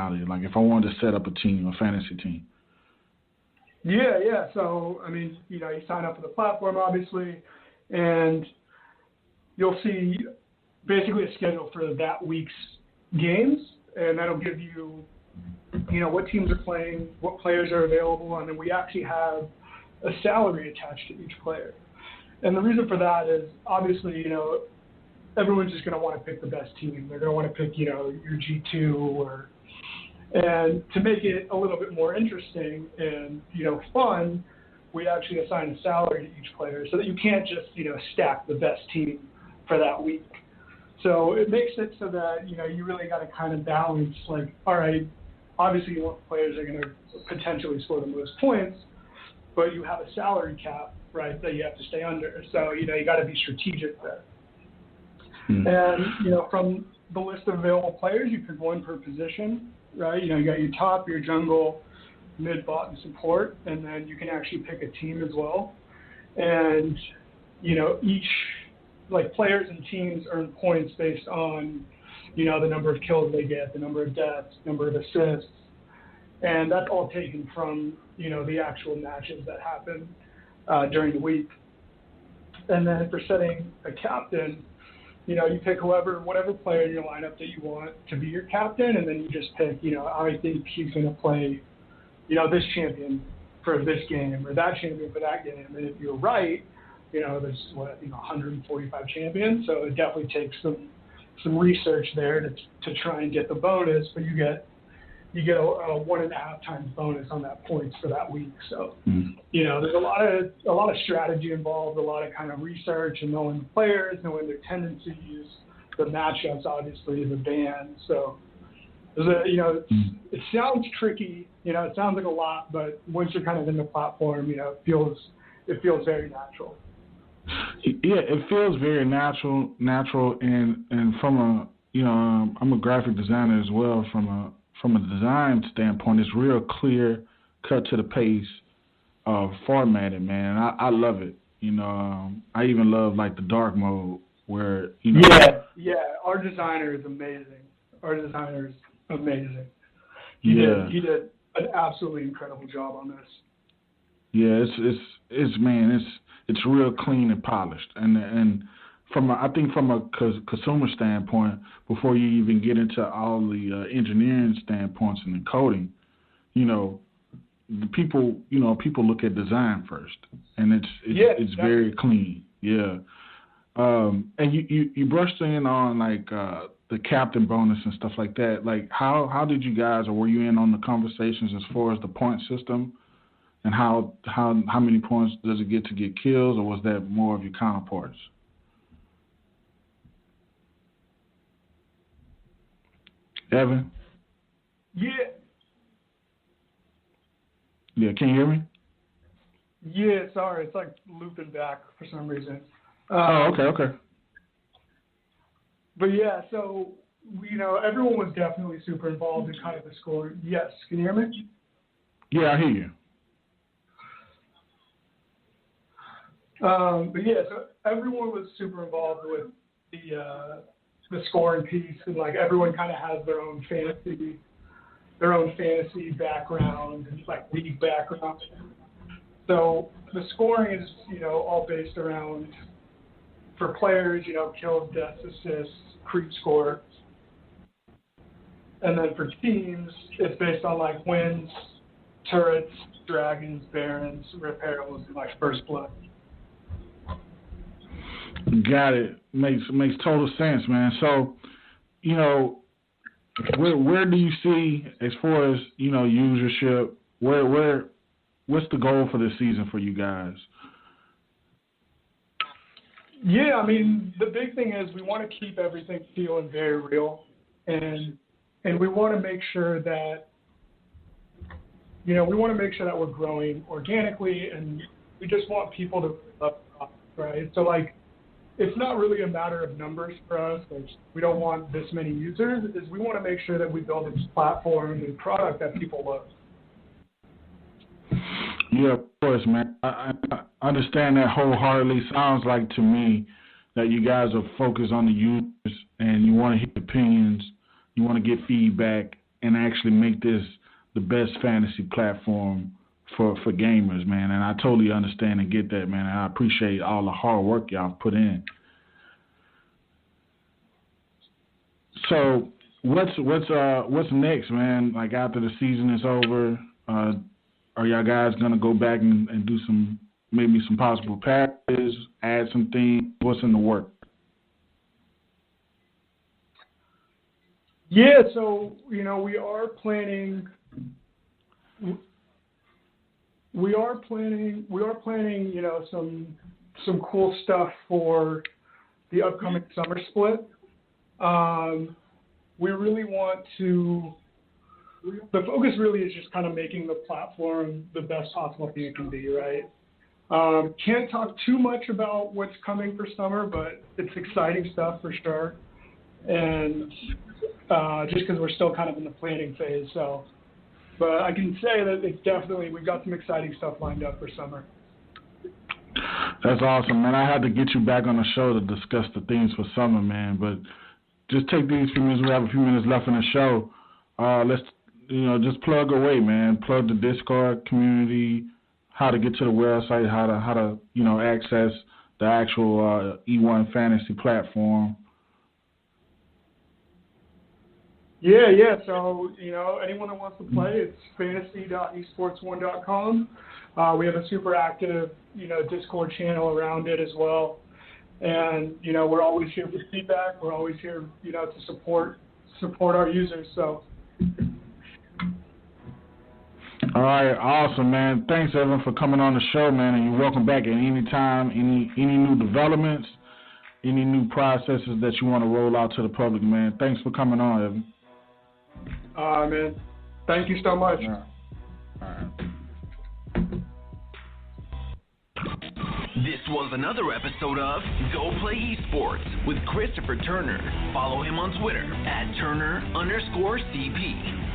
Like if I wanted to set up a team, a fantasy team. Yeah. So, I mean, you sign up for the platform, obviously, and you'll see basically a schedule for that week's games, and that'll give you, what teams are playing, what players are available, and then we actually have a salary attached to each player. And the reason for that is, obviously, everyone's just going to want to pick the best team. They're going to want to pick, your G2 and to make it a little bit more interesting and, fun, we actually assign a salary to each player so that you can't just, stack the best team for that week. So it makes it so that, you really got to kind of balance, like, all right, obviously you want players that are going to potentially score the most points, but you have a salary cap, right, that you have to stay under. So, you got to be strategic there. And, from the list of available players, you pick one per position, right? You got your top, your jungle, mid, bot, and support, and then you can actually pick a team as well. And, each, like, players and teams earn points based on, the number of kills they get, the number of deaths, number of assists, and that's all taken from, the actual matches that happen during the week. And then for setting a captain, you pick whatever player in your lineup that you want to be your captain, and then you just pick, I think he's going to play, this champion for this game or that champion for that game. And if you're right, there's 145 champions, so it definitely takes some research there to try and get the bonus, but you get a 1.5 times bonus on that points for that week. So, there's a lot of strategy involved, a lot of kind of research and knowing the players, knowing their tendencies, the matchups, obviously, the bans. So, it sounds tricky, it sounds like a lot, but once you're kind of in the platform, it feels very natural. Yeah, it feels very natural, and from I'm a graphic designer as well. From a design standpoint, it's real clear, cut to the pace, formatted, man. I love it. I even love like the dark mode where Yeah. Our designer is amazing. He did an absolutely incredible job on this. Yeah, it's real clean and polished, and I think from a consumer standpoint, before you even get into all the engineering standpoints and the coding, the people look at design first, and it's very clean. Yeah. And you brushed in on like the captain bonus and stuff like that. Like how did you guys, or were you in on the conversations as far as the point system? And how many points does it get to get kills, or was that more of your counterparts? Evan? Yeah. Yeah, can you hear me? Yeah, sorry, it's like looping back for some reason. Okay. But yeah, so everyone was definitely super involved in kind of the score. Yes, can you hear me? Yeah, I hear you. But yeah, so everyone was super involved with the scoring piece, and like everyone kind of has their own fantasy background and like league background. So the scoring is all based around, for players, kills, deaths, assists, creep score, and then for teams, it's based on like wins, turrets, dragons, barons, repairs, and like first blood. Got it. Makes total sense, man. So, where do you see as far as usership? What's the goal for this season for you guys? Yeah, I mean, the big thing is we want to keep everything feeling very real, and we want to make sure that we're growing organically, and we just want people to love us, right? So like, it's not really a matter of numbers for us. Like, we don't want this many users. We want to make sure that we build this platform and product that people love. Yeah, of course, man. I understand that wholeheartedly. Sounds like to me that you guys are focused on the users and you want to hear opinions, you want to get feedback, and actually make this the best fantasy platform for gamers, man. And I totally understand and get that, man. And I appreciate all the hard work y'all put in. So what's next, man? Like after the season is over, are y'all guys gonna go back and do maybe some possible patches, add some things? What's in the work? Yeah, so we are planning. We are planning, some cool stuff for the upcoming summer split. We really want to. The focus really is just kind of making the platform the best possible thing it can be, right? Can't talk too much about what's coming for summer, but it's exciting stuff for sure. And just because we're still kind of in the planning phase, so. But I can say that we've got some exciting stuff lined up for summer. That's awesome, man. I had to get you back on the show to discuss the things for summer, man. But just take these few minutes. We have a few minutes left in the show. Let's, just plug away, man. Plug the Discord community, how to get to the website, how to access the actual E1 fantasy platform. Yeah. So, anyone that wants to play, it's fantasy.esportsone.com. We have a super active, Discord channel around it as well. And, we're always here for feedback. We're always here, to support our users. So. All right, awesome, man. Thanks, Evan, for coming on the show, man. And you're welcome back at any time. Any new developments, any new processes that you want to roll out to the public, man. Thanks for coming on, Evan. Man. Thank you so much. All right. This was another episode of Go Play Esports with Christopher Turner. Follow him on Twitter @Turner_CP.